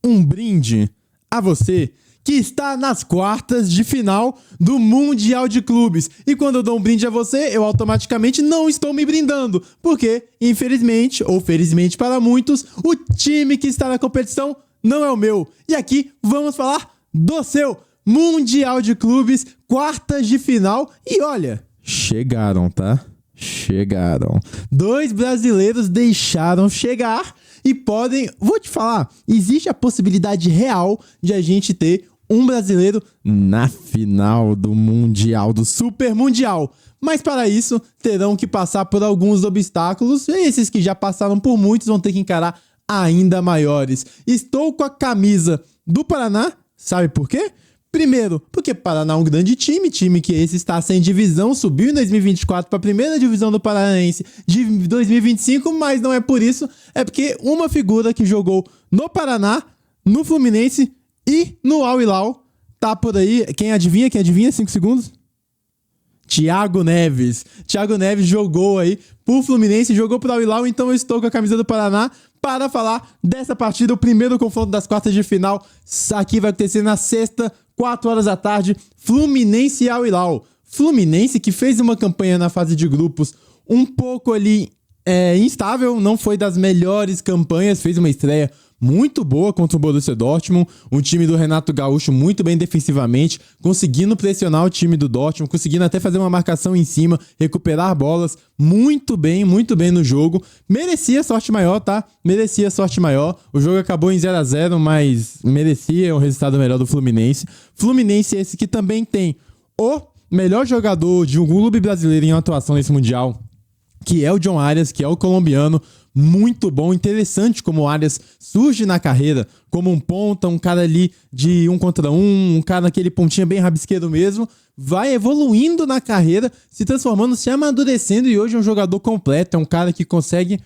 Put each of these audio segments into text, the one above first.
um brinde a você que está nas quartas de final do Mundial de Clubes. E quando eu dou um brinde a você, eu automaticamente não estou me brindando, porque, infelizmente, ou felizmente para muitos, o time que está na competição não é o meu. E aqui vamos falar do seu Mundial de Clubes, quartas de final. E olha, chegaram, tá? Chegaram. 2 brasileiros deixaram chegar e podem... Vou te falar, existe a possibilidade real de a gente ter um brasileiro na final do Mundial, do Super Mundial. Mas para isso, terão que passar por alguns obstáculos. E esses que já passaram por muitos vão ter que encarar ainda maiores. Estou com a camisa do Paraná. Sabe por quê? Primeiro, porque Paraná é um grande time que esse está sem divisão, subiu em 2024 para a primeira divisão do Paranaense de 2025, mas não é por isso, é porque uma figura que jogou no Paraná, no Fluminense e no Al Hilal tá por aí. Quem adivinha? 5 segundos. Thiago Neves. Thiago Neves jogou aí pro Fluminense, jogou pro Al Hilal, então eu estou com a camisa do Paraná para falar dessa partida, o primeiro confronto das quartas de final. Aqui vai acontecer na sexta, 4 horas da tarde, Fluminense e Al Hilal. Fluminense que fez uma campanha na fase de grupos um pouco ali instável, não foi das melhores campanhas, fez uma estreia muito boa contra o Borussia Dortmund, um time do Renato Gaúcho muito bem defensivamente, conseguindo pressionar o time do Dortmund, conseguindo até fazer uma marcação em cima, recuperar bolas, muito bem no jogo. Merecia sorte maior, tá? Merecia sorte maior. O jogo acabou em 0-0, mas merecia um resultado melhor do Fluminense. Fluminense esse que também tem o melhor jogador de um clube brasileiro em atuação nesse Mundial, que é o John Arias, que é o colombiano. Muito bom, interessante como o Arias surge na carreira como um ponta, um cara ali de 1 contra 1, um cara naquele pontinha bem rabisqueiro mesmo, vai evoluindo na carreira, se transformando, se amadurecendo, e hoje é um jogador completo, é um cara que consegue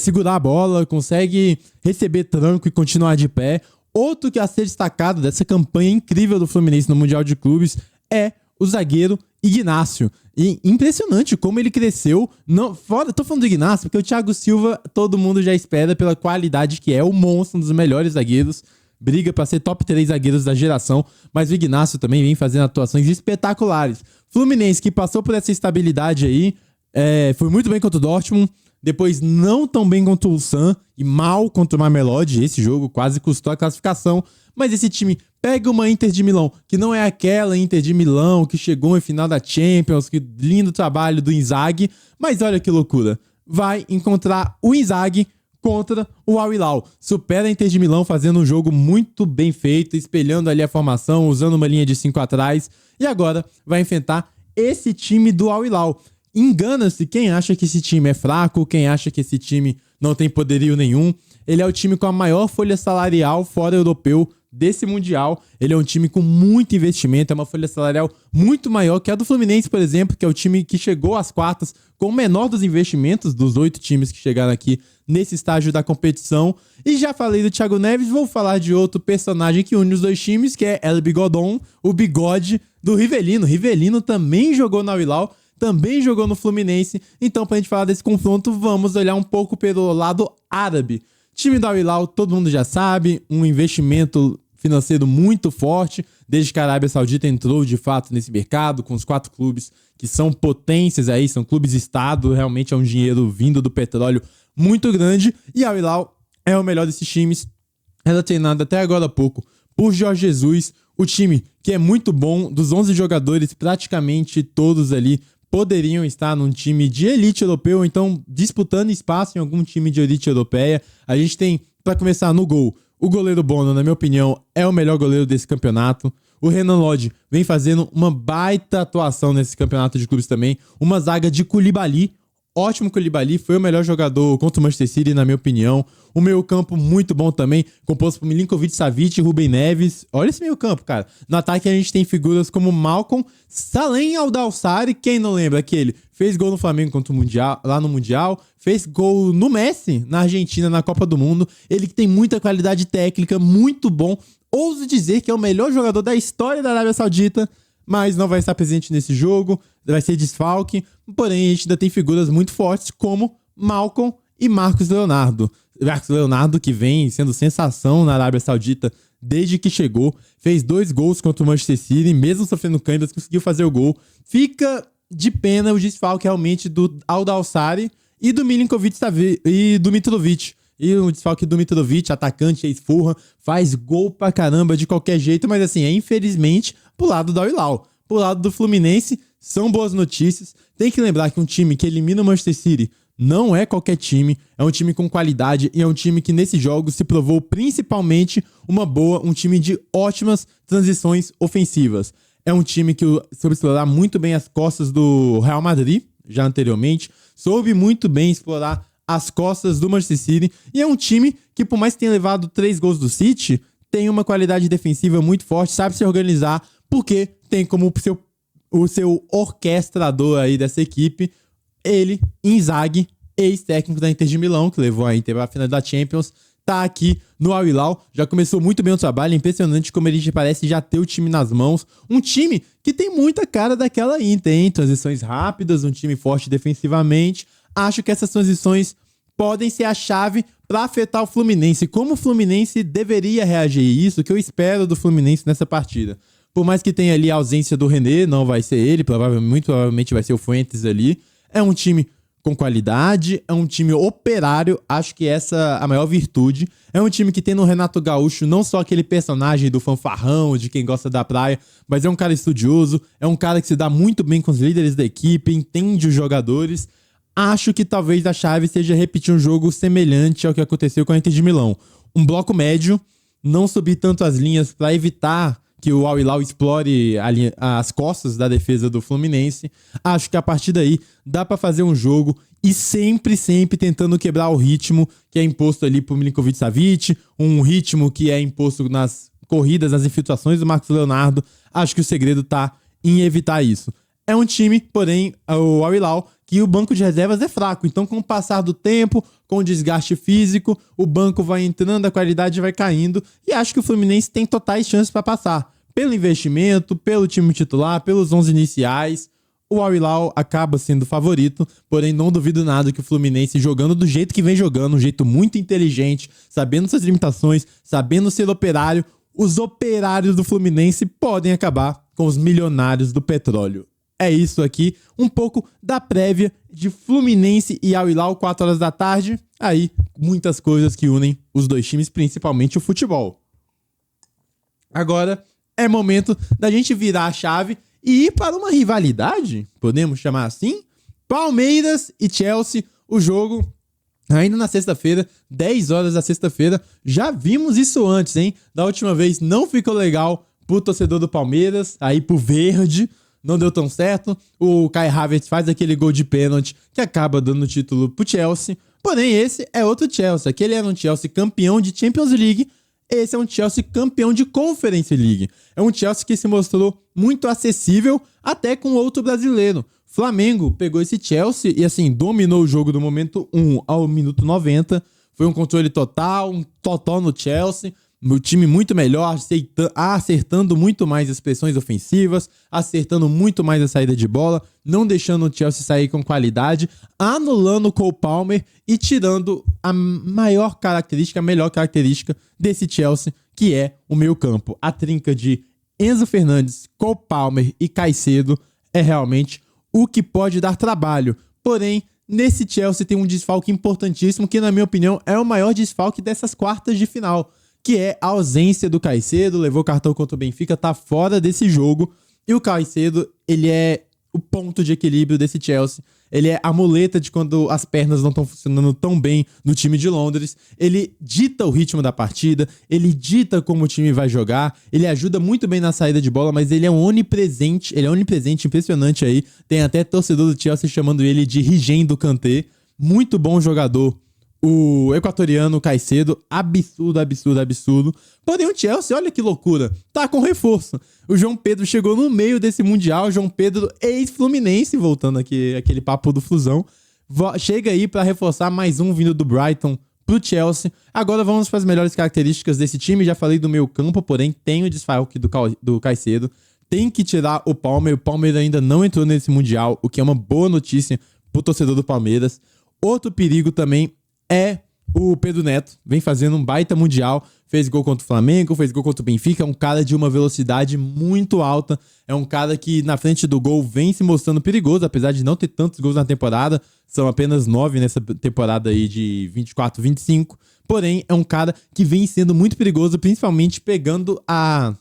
segurar a bola, consegue receber tranco e continuar de pé. Outro que a ser destacado dessa campanha incrível do Fluminense no Mundial de Clubes é o zagueiro Ignacio. E impressionante como ele cresceu. Tô falando do Ignacio porque o Thiago Silva todo mundo já espera pela qualidade que é, o monstro, um dos melhores zagueiros, briga para ser top 3 zagueiros da geração, mas o Ignacio também vem fazendo atuações espetaculares. Fluminense que passou por essa estabilidade aí, foi muito bem contra o Dortmund, depois não tão bem contra o Ulsan e mal contra o Mamelodi. Esse jogo quase custou a classificação, mas esse time pega uma Inter de Milão, que não é aquela Inter de Milão que chegou em final da Champions, que lindo trabalho do Inzaghi, mas olha que loucura, vai encontrar o Inzaghi contra o Al Hilal. Supera a Inter de Milão fazendo um jogo muito bem feito, espelhando ali a formação, usando uma linha de 5 atrás, e agora vai enfrentar esse time do Al Hilal. Engana-se quem acha que esse time é fraco, quem acha que esse time não tem poderio nenhum. Ele é o time com a maior folha salarial fora europeu desse Mundial. Ele é um time com muito investimento, é uma folha salarial muito maior que a do Fluminense, por exemplo, que é o time que chegou às quartas com o menor dos investimentos dos 8 times que chegaram aqui nesse estágio da competição. E já falei do Thiago Neves, vou falar de outro personagem que une os dois times, que é El Bigodon, o bigode do Rivelino. Rivelino também jogou na Al Hilal, também jogou no Fluminense. Então, pra gente falar desse confronto, vamos olhar um pouco pelo lado árabe. Time do Al Hilal, todo mundo já sabe, um investimento financeiro muito forte, desde que a Arábia Saudita entrou de fato nesse mercado, com os 4 clubes que são potências aí, são clubes-estado, realmente é um dinheiro vindo do petróleo muito grande, e a Al Hilal é o melhor desses times. Ela é treinada até agora há pouco por Jorge Jesus, o time que é muito bom, dos 11 jogadores, praticamente todos ali poderiam estar num time de elite europeu, então disputando espaço em algum time de elite europeia. A gente tem, para começar, no gol, o goleiro Bono, na minha opinião, é o melhor goleiro desse campeonato. O Renan Lodge vem fazendo uma baita atuação nesse campeonato de clubes também. Uma zaga de Koulibaly, ótimo Koulibaly, foi o melhor jogador contra o Manchester City, na minha opinião. O meio-campo muito bom também, composto por Milinkovic-Savic e Rubem Neves. Olha esse meio-campo, cara. No ataque a gente tem figuras como Malcolm, Salem Aldalsari, quem não lembra aquele? Fez gol no Flamengo contra o Mundial, lá no Mundial, fez gol no Messi, na Argentina, na Copa do Mundo. Ele que tem muita qualidade técnica, muito bom. Ouso dizer que é o melhor jogador da história da Arábia Saudita, mas não vai estar presente nesse jogo, vai ser desfalque. Porém, a gente ainda tem figuras muito fortes como Malcolm e Marcos Leonardo. Marcos Leonardo, que vem sendo sensação na Arábia Saudita desde que chegou, fez 2 gols contra o Manchester City, mesmo sofrendo câimbras, conseguiu fazer o gol. Fica de pena o desfalque realmente do Aldo Alsari e do Milinkovic e do Mitrovic. E o desfalque do Mitrovic, atacante, ex-Fulham, faz gol pra caramba de qualquer jeito, mas assim, infelizmente pro lado do Al Hilal. Pro lado do Fluminense, são boas notícias. Tem que lembrar que um time que elimina o Manchester City não é qualquer time, é um time com qualidade e é um time que nesse jogo se provou principalmente um time de ótimas transições ofensivas. É um time que soube explorar muito bem as costas do Real Madrid, já anteriormente, soube muito bem explorar as costas do Manchester City, e é um time que, por mais que tenha levado 3 gols do City, tem uma qualidade defensiva muito forte, sabe se organizar, porque tem como o seu orquestrador aí dessa equipe, ele, Inzaghi, ex-técnico da Inter de Milão, que levou a Inter para a final da Champions, tá aqui no Al Hilal, já começou muito bem o trabalho, é impressionante como ele parece já ter o time nas mãos, um time que tem muita cara daquela Inter, hein? Transições rápidas, um time forte defensivamente. Acho que essas transições podem ser a chave para afetar o Fluminense. Como o Fluminense deveria reagir a isso, que eu espero do Fluminense nessa partida. Por mais que tenha ali a ausência do René, não vai ser ele, muito provavelmente vai ser o Fuentes ali. É um time com qualidade, é um time operário, acho que essa é a maior virtude. É um time que tem no Renato Gaúcho não só aquele personagem do fanfarrão, de quem gosta da praia, mas é um cara estudioso, é um cara que se dá muito bem com os líderes da equipe, entende os jogadores. Acho que talvez a chave seja repetir um jogo semelhante ao que aconteceu com a Inter de Milão. Um bloco médio, não subir tanto as linhas para evitar que o Al Hilal explore as costas da defesa do Fluminense. Acho que a partir daí dá para fazer um jogo e sempre tentando quebrar o ritmo que é imposto ali por Milinkovic-Savic, um ritmo que é imposto nas corridas, nas infiltrações do Marcos Leonardo. Acho que o segredo tá em evitar isso. É um time, porém, o Al Hilal, que o banco de reservas é fraco. Então, com o passar do tempo, com o desgaste físico, o banco vai entrando, a qualidade vai caindo. E acho que o Fluminense tem totais chances para passar. Pelo investimento, pelo time titular, pelos 11 iniciais, o Al Hilal acaba sendo favorito. Porém, não duvido nada que o Fluminense, jogando do jeito que vem jogando, um jeito muito inteligente, sabendo suas limitações, sabendo ser operário, os operários do Fluminense podem acabar com os milionários do petróleo. É isso aqui, um pouco da prévia de Fluminense e Al Hilal, 4 horas da tarde. Aí, muitas coisas que unem os dois times, principalmente o futebol. Agora, é momento da gente virar a chave e ir para uma rivalidade, podemos chamar assim? Palmeiras e Chelsea, o jogo ainda na sexta-feira, 10 horas da sexta-feira. Já vimos isso antes, hein? Da última vez não ficou legal pro torcedor do Palmeiras, aí pro verde, não deu tão certo. O Kai Havertz faz aquele gol de pênalti que acaba dando o título pro Chelsea. Porém, esse é outro Chelsea. Aquele era um Chelsea campeão de Champions League. Esse é um Chelsea campeão de Conference League. É um Chelsea que se mostrou muito acessível até com outro brasileiro. Flamengo pegou esse Chelsea e assim, dominou o jogo do momento 1 ao minuto 90. Foi um controle total, um totó no Chelsea. O time muito melhor, acertando muito mais as pressões ofensivas, acertando muito mais a saída de bola, não deixando o Chelsea sair com qualidade, anulando o Cole Palmer e tirando a melhor característica desse Chelsea, que é o meio-campo. A trinca de Enzo Fernandes, Cole Palmer e Caicedo é realmente o que pode dar trabalho. Porém, nesse Chelsea tem um desfalque importantíssimo, que na minha opinião é o maior desfalque dessas quartas de final, que é a ausência do Caicedo. Levou cartão contra o Benfica, tá fora desse jogo. E o Caicedo, ele é o ponto de equilíbrio desse Chelsea. Ele é a muleta de quando as pernas não estão funcionando tão bem no time de Londres. Ele dita o ritmo da partida, ele dita como o time vai jogar, ele ajuda muito bem na saída de bola, mas ele é onipresente, impressionante aí. Tem até torcedor do Chelsea chamando ele de Rigem do Kanté. Muito bom jogador. O equatoriano Caicedo, absurdo. Porém, o Chelsea, olha que loucura, tá com reforço. O João Pedro chegou no meio desse Mundial, João Pedro ex-Fluminense, voltando aqui aquele papo do Flusão, chega aí pra reforçar mais um vindo do Brighton pro Chelsea. Agora vamos para as melhores características desse time. Já falei do meio campo, porém tem o desfalque do Caicedo. Tem que tirar o Palmer ainda não entrou nesse Mundial, o que é uma boa notícia pro torcedor do Palmeiras. Outro perigo também é O Pedro Neto vem fazendo um baita mundial, fez gol contra o Flamengo, fez gol contra o Benfica, é um cara de uma velocidade muito alta, é um cara que na frente do gol vem se mostrando perigoso, apesar de não ter tantos gols na temporada, são apenas 9 nessa temporada aí de 24, 25, porém é um cara que vem sendo muito perigoso, principalmente pegando a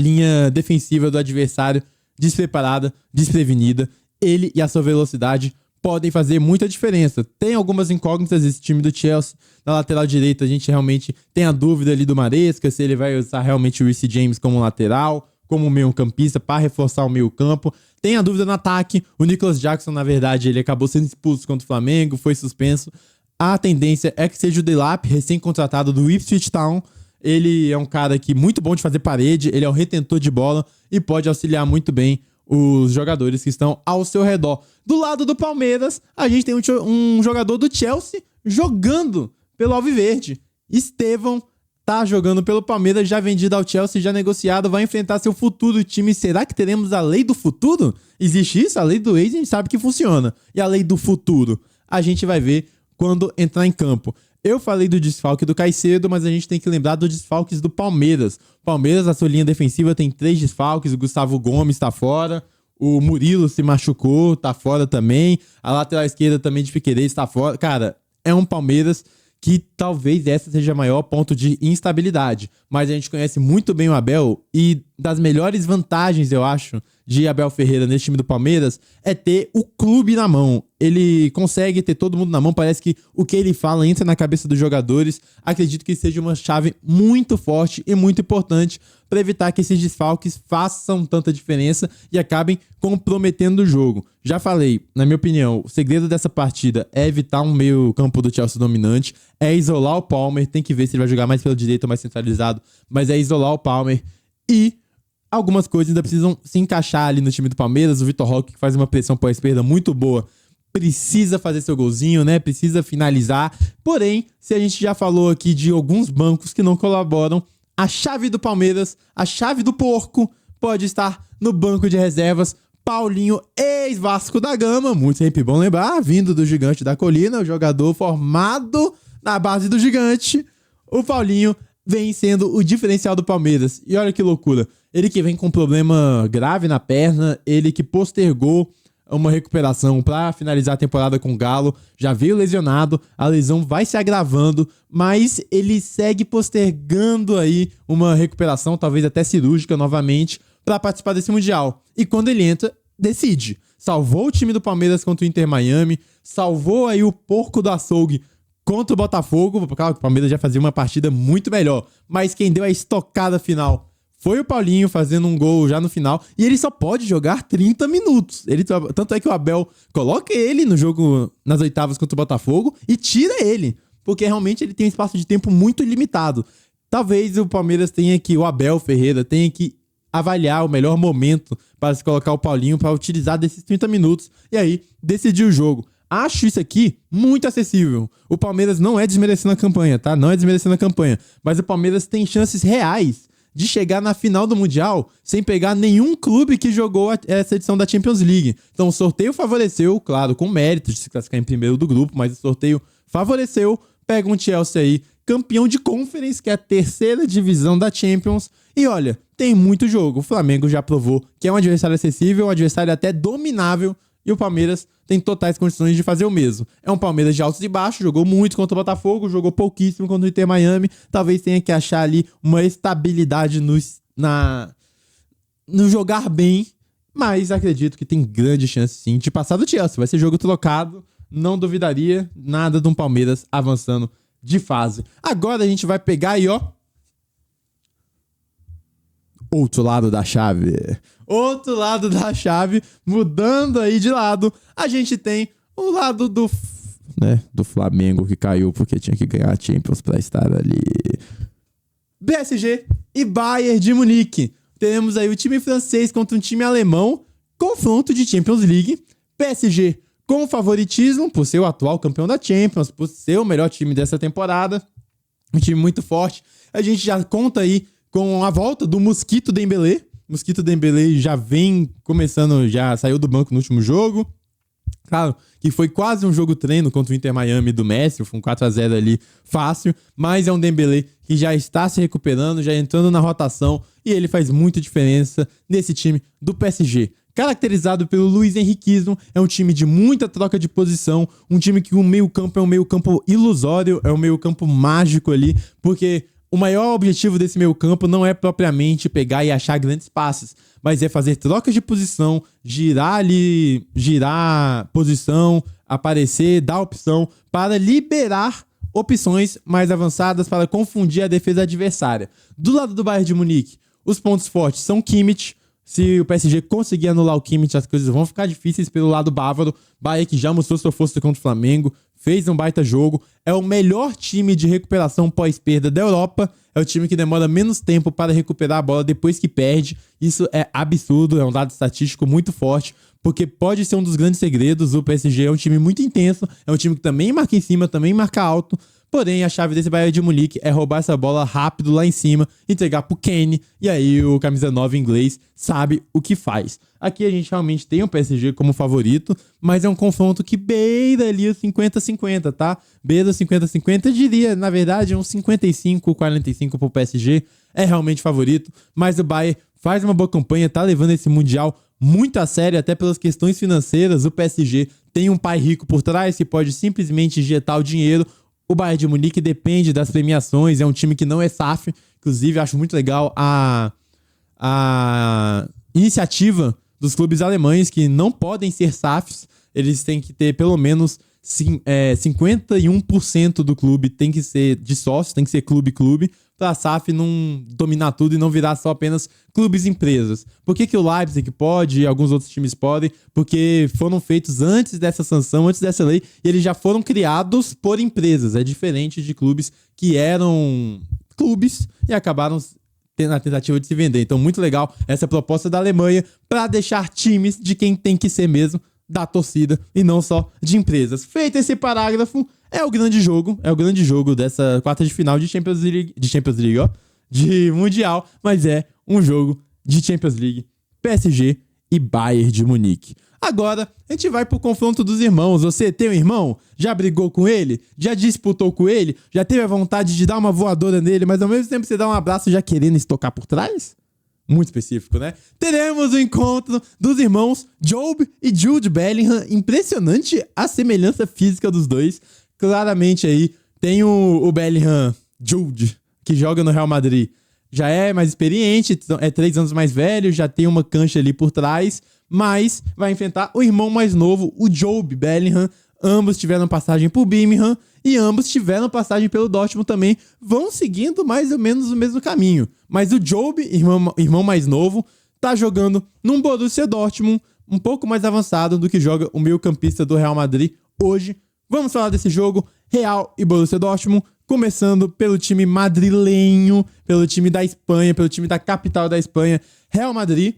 linha defensiva do adversário despreparada, desprevenida. Ele e a sua velocidade podem fazer muita diferença. Tem algumas incógnitas esse time do Chelsea. Na lateral direita, a gente realmente tem a dúvida ali do Maresca, se ele vai usar realmente o Reece James como lateral, como meio-campista, para reforçar o meio-campo. Tem a dúvida no ataque. O Nicholas Jackson, na verdade, ele acabou sendo expulso contra o Flamengo, foi suspenso. A tendência é que seja o Delap, recém-contratado do Ipswich Town. Ele é um cara que muito bom de fazer parede, ele é um retentor de bola e pode auxiliar muito bem os jogadores que estão ao seu redor. Do lado do Palmeiras, a gente tem um jogador do Chelsea jogando pelo Alviverde. Estevão tá jogando pelo Palmeiras, já vendido ao Chelsea, já negociado, vai enfrentar seu futuro time. Será que teremos a lei do futuro? Existe isso? A lei do ex a gente sabe que funciona. E a lei do futuro? A gente vai ver quando entrar em campo. Eu falei do desfalque do Caicedo, mas a gente tem que lembrar dos desfalques do Palmeiras. Palmeiras, a sua linha defensiva tem 3 desfalques, o Gustavo Gomes tá fora, o Murilo se machucou, tá fora também, a lateral esquerda também de Figueiredo tá fora. Cara, é um Palmeiras que talvez essa seja o maior ponto de instabilidade. Mas a gente conhece muito bem o Abel e das melhores vantagens, eu acho, de Abel Ferreira nesse time do Palmeiras é ter o clube na mão. Ele consegue ter todo mundo na mão, parece que o que ele fala entra na cabeça dos jogadores. Acredito que seja uma chave muito forte e muito importante para evitar que esses desfalques façam tanta diferença e acabem comprometendo o jogo. Já falei, na minha opinião, o segredo dessa partida é evitar um meio campo do Chelsea dominante, é isolar o Palmer, tem que ver se ele vai jogar mais pela direita ou mais centralizado, mas é isolar o Palmer e algumas coisas ainda precisam se encaixar ali no time do Palmeiras. O Vitor Roque, que faz uma pressão para a esquerda muito boa, precisa fazer seu golzinho, né? Precisa finalizar. Porém, se a gente já falou aqui de alguns bancos que não colaboram, a chave do Palmeiras, a chave do porco, pode estar no banco de reservas. Paulinho, ex-Vasco da Gama, muito sempre bom lembrar, vindo do Gigante da Colina, o jogador formado na base do Gigante. O Paulinho vem sendo o diferencial do Palmeiras. E olha que loucura. Ele que vem com um problema grave na perna, ele que postergou uma recuperação para finalizar a temporada com o Galo, já veio lesionado, a lesão vai se agravando, mas ele segue postergando aí uma recuperação, talvez até cirúrgica novamente, para participar desse Mundial. E quando ele entra, decide. Salvou o time do Palmeiras contra o Inter Miami, salvou aí o porco do açougue contra o Botafogo. Claro que o Palmeiras já fazia uma partida muito melhor, mas quem deu a estocada final foi o Paulinho, fazendo um gol já no final. E ele só pode jogar 30 minutos. Tanto é que o Abel coloca ele no jogo nas oitavas contra o Botafogo e tira ele, porque realmente ele tem um espaço de tempo muito limitado. Talvez o Palmeiras tenha que, o Abel Ferreira tenha que avaliar o melhor momento para se colocar o Paulinho para utilizar desses 30 minutos e aí decidir o jogo. Acho isso aqui muito acessível. O Palmeiras não é desmerecendo a campanha, tá? Não é desmerecendo a campanha. Mas o Palmeiras tem chances reais de chegar na final do Mundial sem pegar nenhum clube que jogou essa edição da Champions League. Então o sorteio favoreceu, claro, com mérito de se classificar em primeiro do grupo, mas o sorteio favoreceu. Pega um Chelsea aí, campeão de Conference, que é a 3ª divisão da Champions. E olha, tem muito jogo. O Flamengo já provou que é um adversário acessível, um adversário até dominável. E o Palmeiras tem totais condições de fazer o mesmo. É um Palmeiras de altos e baixos, jogou muito contra o Botafogo, jogou pouquíssimo contra o Inter Miami. Talvez tenha que achar ali uma estabilidade no jogar bem, mas acredito que tem grande chance sim de passar do Chelsea. Vai ser jogo trocado, não duvidaria nada de um Palmeiras avançando de fase. Agora a gente vai pegar aí, ó, outro lado da chave. Outro lado da chave, mudando aí de lado, a gente tem o lado do Flamengo, que caiu porque tinha que ganhar a Champions pra estar ali. PSG e Bayern de Munique. Teremos aí o time francês contra um time alemão, confronto de Champions League. PSG com favoritismo por ser o atual campeão da Champions, por ser o melhor time dessa temporada. Um time muito forte. A gente já conta aí com a volta do Mosquito Dembélé. Mosquito Dembélé já vem começando, já saiu do banco no último jogo. Claro que foi quase um jogo treino contra o Inter Miami do Messi, foi um 4-0 ali fácil, mas é um Dembélé que já está se recuperando, já entrando na rotação, e ele faz muita diferença nesse time do PSG. Caracterizado pelo Luiz Henriquismo, é um time de muita troca de posição, um time que o meio-campo é um meio-campo ilusório, é um meio-campo mágico ali, porque o maior objetivo desse meio-campo não é propriamente pegar e achar grandes passes, mas é fazer trocas de posição, girar posição, aparecer, dar opção, para liberar opções mais avançadas para confundir a defesa adversária. Do lado do Bayern de Munique, os pontos fortes são Kimmich. Se o PSG conseguir anular o Kimmich, as coisas vão ficar difíceis pelo lado bávaro. Bayern que já mostrou sua força contra o Flamengo, fez um baita jogo, é o melhor time de recuperação pós-perda da Europa, é o time que demora menos tempo para recuperar a bola depois que perde. Isso é absurdo, é um dado estatístico muito forte, porque pode ser um dos grandes segredos. O PSG é um time muito intenso, é um time que também marca em cima, também marca alto. Porém, a chave desse Bayern de Munique é roubar essa bola rápido lá em cima, entregar pro Kane, e aí o camisa 9 inglês sabe o que faz. Aqui a gente realmente tem o PSG como favorito, mas é um confronto que beira ali o 50-50, tá? Beira o 50-50, eu diria, na verdade, uns 55-45 pro PSG, é realmente favorito, mas o Bayern faz uma boa campanha, tá levando esse Mundial muito a sério, até pelas questões financeiras. O PSG tem um pai rico por trás que pode simplesmente injetar o dinheiro. O Bayern de Munique depende das premiações, é um time que não é SAF. Inclusive, acho muito legal a iniciativa dos clubes alemães que não podem ser SAFs. Eles têm que ter pelo menos 51% do clube tem que ser de sócios, tem que ser clube-clube, para a SAF não dominar tudo e não virar só apenas clubes-empresas. Por que o Leipzig pode e alguns outros times podem? Porque foram feitos antes dessa sanção, antes dessa lei, e eles já foram criados por empresas. É diferente de clubes que eram clubes e acabaram tendo a tentativa de se vender. Então, muito legal essa proposta da Alemanha para deixar times de quem tem que ser mesmo, da torcida e não só de empresas. Feito esse parágrafo, é o grande jogo dessa quarta de final de Champions League, de Mundial, mas é um jogo de Champions League, PSG e Bayern de Munique. Agora, a gente vai pro confronto dos irmãos. Você tem um irmão? Já brigou com ele? Já disputou com ele? Já teve a vontade de dar uma voadora nele, mas ao mesmo tempo você dá um abraço já querendo estocar por trás? Muito específico, né? Teremos o encontro dos irmãos Job e Jude Bellingham. Impressionante a semelhança física dos dois. Claramente aí tem o Bellingham Jude, que joga no Real Madrid. Já é mais experiente, é 3 anos mais velho, já tem uma cancha ali por trás, mas vai enfrentar o irmão mais novo, o Job Bellingham. Ambos tiveram passagem por Birmingham e ambos tiveram passagem pelo Dortmund também. Vão seguindo mais ou menos o mesmo caminho. Mas o Job, irmão mais novo, tá jogando num Borussia Dortmund um pouco mais avançado do que joga o meio-campista do Real Madrid hoje. Vamos falar desse jogo, Real e Borussia Dortmund, começando pelo time madrilenho, pelo time da Espanha, pelo time da capital da Espanha. Real Madrid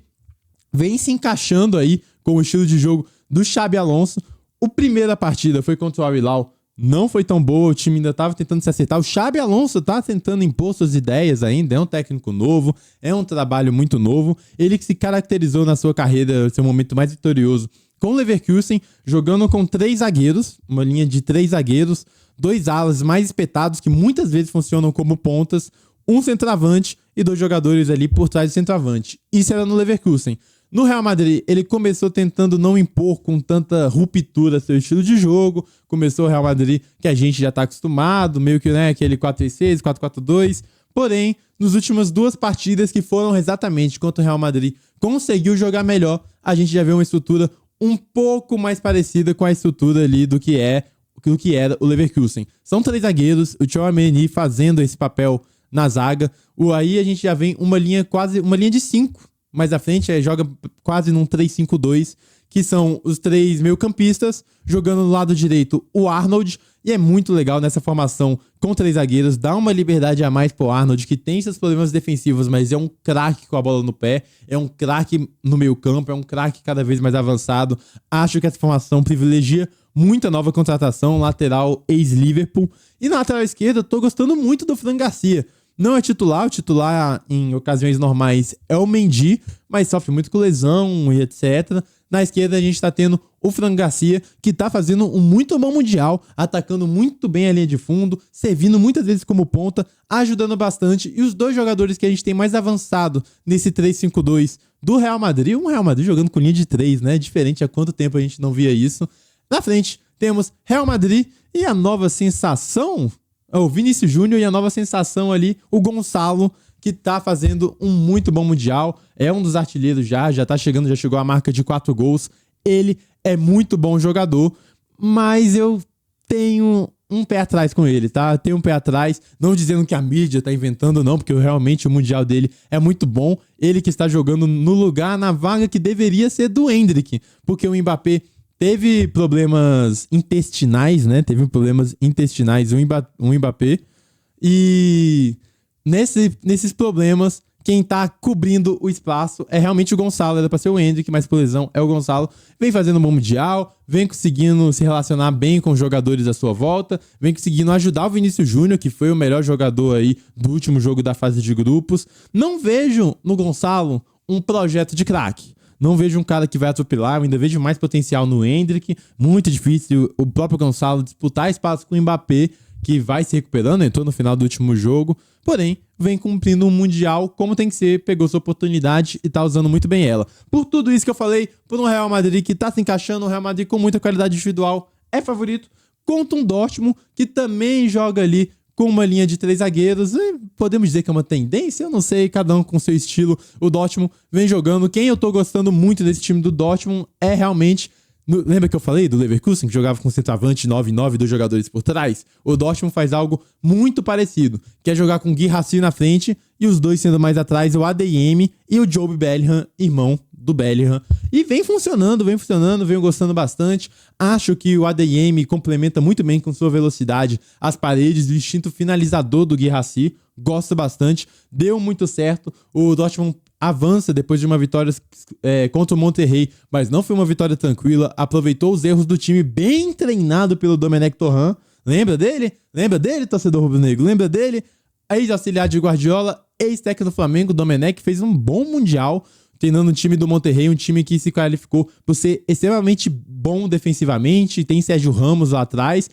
vem se encaixando aí com o estilo de jogo do Xabi Alonso. A primeira partida foi contra o Al Hilal, não foi tão boa, o time ainda estava tentando se acertar. O Xabi Alonso tá tentando impor suas ideias ainda, é um técnico novo, é um trabalho muito novo. Ele que se caracterizou na sua carreira, seu momento mais vitorioso, com o Leverkusen, jogando com 3 zagueiros, uma linha de 3 zagueiros, 2 alas mais espetados, que muitas vezes funcionam como pontas, um centroavante e 2 jogadores ali por trás do centroavante. Isso era no Leverkusen. No Real Madrid, ele começou tentando não impor com tanta ruptura seu estilo de jogo. Começou o Real Madrid que a gente já tá acostumado, meio que, né, aquele 4-3-6, 4-4-2. Porém, nas últimas 2 partidas que foram exatamente contra o Real Madrid, conseguiu jogar melhor. A gente já vê uma estrutura um pouco mais parecida com a estrutura ali do que era o Leverkusen. São 3 zagueiros, o Tchouaméni fazendo esse papel na zaga. Aí a gente já vem uma linha de 5. Mais à frente, joga quase num 3-5-2, que são os 3 meio-campistas, jogando no lado direito o Arnold, e é muito legal nessa formação com 3 zagueiros, dá uma liberdade a mais pro Arnold, que tem seus problemas defensivos, mas é um craque com a bola no pé, é um craque no meio-campo, é um craque cada vez mais avançado. Acho que essa formação privilegia muito a nova contratação, lateral ex-Liverpool. E na lateral esquerda, eu tô gostando muito do Fran Garcia. Não é titular, o titular em ocasiões normais é o Mendy, mas sofre muito com lesão e etc. Na esquerda a gente tá tendo o Fran Garcia, que tá fazendo um muito bom mundial, atacando muito bem a linha de fundo, servindo muitas vezes como ponta, ajudando bastante. E os dois jogadores que a gente tem mais avançado nesse 3-5-2 do Real Madrid, um Real Madrid jogando com linha de 3, né? Diferente, há quanto tempo a gente não via isso. Na frente temos Real Madrid e a nova sensação, o Vinícius Júnior, e a nova sensação ali, o Gonçalo, que tá fazendo um muito bom mundial, é um dos artilheiros já tá chegando, já chegou a marca de 4 gols. Ele é muito bom jogador, mas eu tenho um pé atrás com ele, tá? Tenho um pé atrás, não dizendo que a mídia tá inventando, não, porque realmente o mundial dele é muito bom. Ele que está jogando no lugar, na vaga que deveria ser do Endrick, porque o Mbappé teve problemas intestinais, né? Teve problemas intestinais, o Mbappé, e nesses problemas, quem tá cobrindo o espaço é realmente o Gonçalo. Era pra ser o Endrick, mas por lesão é o Gonçalo. Vem fazendo um bom mundial, vem conseguindo se relacionar bem com os jogadores à sua volta, vem conseguindo ajudar o Vinícius Júnior, que foi o melhor jogador aí do último jogo da fase de grupos. Não vejo no Gonçalo um projeto de craque. Não vejo um cara que vai atropelar, eu ainda vejo mais potencial no Endrick. Muito difícil o próprio Gonçalo disputar espaço com o Mbappé, que vai se recuperando, entrou no final do último jogo, porém, vem cumprindo um mundial como tem que ser, pegou sua oportunidade e tá usando muito bem ela. Por tudo isso que eu falei, por um Real Madrid que tá se encaixando, um Real Madrid com muita qualidade individual, é favorito, contra um Dortmund que também joga ali com uma linha de 3 zagueiros, podemos dizer que é uma tendência, eu não sei, cada um com seu estilo. O Dortmund vem jogando, quem eu tô gostando muito desse time do Dortmund é realmente... Lembra que eu falei do Leverkusen, que jogava com centroavante 9-9, 2 jogadores por trás? O Dortmund faz algo muito parecido, que é jogar com o Guirassy na frente e os dois sendo mais atrás, o ADM e o Jobe Bellingham, irmão do Bellingham. E vem funcionando, venho gostando bastante. Acho que o ADM complementa muito bem com sua velocidade as paredes, o instinto finalizador do Guirassy. Gosto bastante, deu muito certo. O Dortmund avança depois de uma vitória contra o Monterrey, mas não foi uma vitória tranquila. Aproveitou os erros do time, bem treinado pelo Domenech Torrent. Lembra dele? Lembra dele, torcedor rubro-negro? Lembra dele? Ex-auxiliar de Guardiola, ex-técnico do Flamengo. Domenech fez um bom mundial treinando o time do Monterrey, um time que se qualificou por ser extremamente bom defensivamente. Tem Sérgio Ramos lá atrás,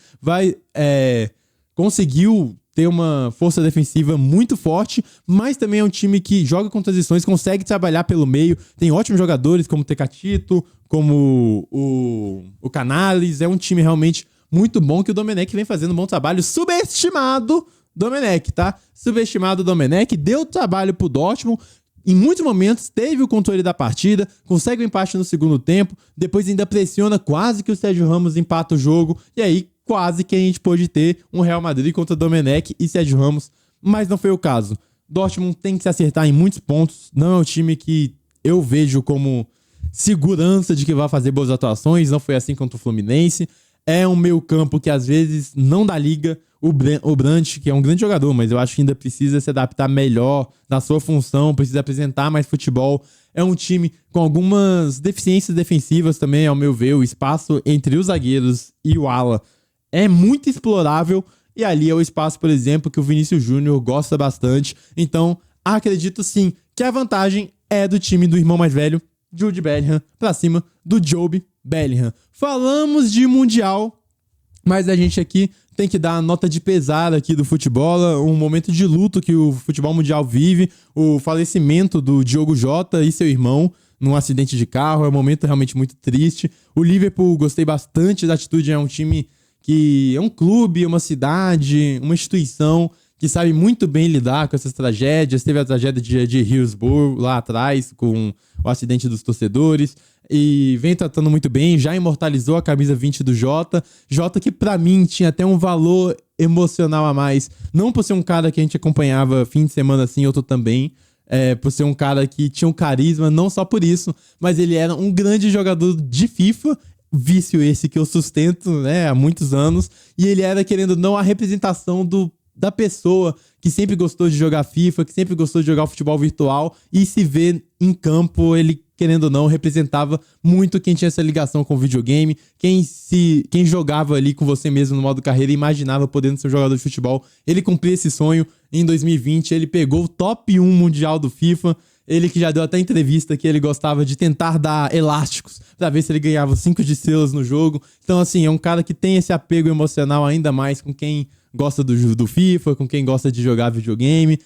conseguiu ter uma força defensiva muito forte, mas também é um time que joga com transições, consegue trabalhar pelo meio, tem ótimos jogadores como o Tecatito, como o Canales. É um time realmente muito bom, que o Domenech vem fazendo um bom trabalho. Subestimado Domenech, tá? Subestimado Domenech, deu trabalho pro Dortmund. Em muitos momentos teve o controle da partida, consegue o empate no segundo tempo, depois ainda pressiona, quase que o Sérgio Ramos empata o jogo, e aí quase que a gente pôde ter um Real Madrid contra Domenech e Sérgio Ramos, mas não foi o caso. Dortmund tem que se acertar em muitos pontos, não é um time que eu vejo como segurança de que vai fazer boas atuações, não foi assim contra o Fluminense. É um meio campo que às vezes não dá liga. O Brandt, que é um grande jogador, mas eu acho que ainda precisa se adaptar melhor na sua função, precisa apresentar mais futebol. É um time com algumas deficiências defensivas também, ao meu ver. O espaço entre os zagueiros e o ala é muito explorável, e ali é o espaço, por exemplo, que o Vinícius Júnior gosta bastante. Então, acredito sim que a vantagem é do time do irmão mais velho, Jude Bellingham, pra cima do Jobe Bellingham. Falamos de Mundial, mas a gente aqui tem que dar a nota de pesar aqui do futebol, um momento de luto que o futebol mundial vive, o falecimento do Diogo Jota e seu irmão num acidente de carro. É um momento realmente muito triste. O Liverpool, gostei bastante da atitude, é um time que é um clube, uma cidade, uma instituição que sabe muito bem lidar com essas tragédias. Teve a tragédia de Hillsborough lá atrás, com o acidente dos torcedores, e vem tratando muito bem, já imortalizou a camisa 20 do Jota. Jota que pra mim tinha até um valor emocional a mais, não por ser um cara que a gente acompanhava fim de semana assim, outro também, por ser um cara que tinha um carisma, não só por isso, mas ele era um grande jogador de FIFA, vício esse que eu sustento, né, há muitos anos, e ele era, querendo ou não, a representação da pessoa que sempre gostou de jogar FIFA, que sempre gostou de jogar o futebol virtual, e se vê em campo, ele, querendo ou não, representava muito quem tinha essa ligação com o videogame, quem jogava ali com você mesmo no modo carreira e imaginava podendo ser um jogador de futebol. Ele cumpriu esse sonho em 2020, ele pegou o top 1 mundial do FIFA, Ele que já deu até entrevista que ele gostava de tentar dar elásticos pra ver se ele ganhava 5 de estrelas no jogo. Então, assim, é um cara que tem esse apego emocional ainda mais com quem gosta do FIFA, com quem gosta de jogar videogame.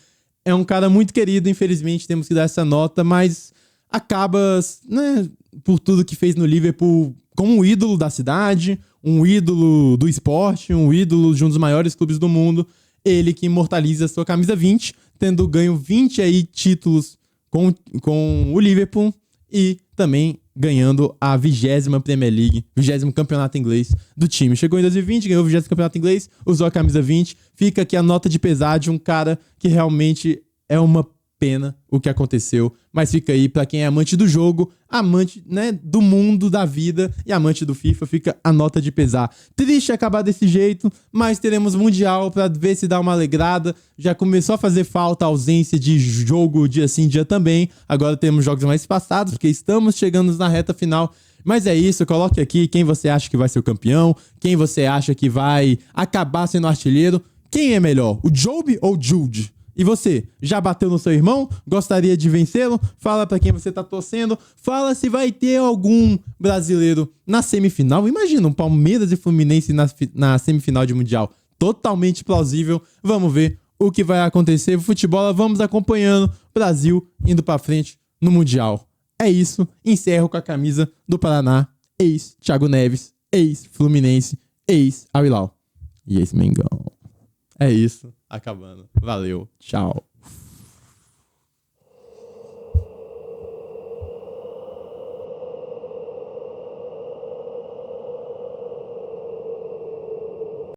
É um cara muito querido, infelizmente temos que dar essa nota, mas acaba, né, por tudo que fez no Liverpool, como um ídolo da cidade, um ídolo do esporte, um ídolo de um dos maiores clubes do mundo. Ele que imortaliza a sua camisa 20, tendo ganho 20 aí títulos com o Liverpool e também ganhando a 20ª Premier League, 20º campeonato inglês do time. Chegou em 2020, ganhou o 20º campeonato inglês, usou a camisa 20. Fica aqui a nota de pesar de um cara que realmente é uma pena o que aconteceu, mas fica aí pra quem é amante do jogo, amante, né, do mundo, da vida e amante do FIFA, fica a nota de pesar. Triste acabar desse jeito, mas teremos Mundial pra ver se dá uma alegrada. Já começou a fazer falta a ausência de jogo dia sim, dia também. Agora temos jogos mais espaçados, porque estamos chegando na reta final. Mas é isso, coloque aqui quem você acha que vai ser o campeão, quem você acha que vai acabar sendo artilheiro. Quem é melhor, o Job ou o Jude? E você, já bateu no seu irmão? Gostaria de vencê-lo? Fala pra quem você tá torcendo. Fala se vai ter algum brasileiro na semifinal. Imagina um Palmeiras e Fluminense na semifinal de Mundial. Totalmente plausível. Vamos ver o que vai acontecer. Futebol, vamos acompanhando. Brasil indo pra frente no Mundial. É isso. Encerro com a camisa do Paraná. Ex-Thiago Neves. Ex-Fluminense. Ex-Al Hilal. E ex-Mengão. É isso. Acabando. Valeu. Tchau.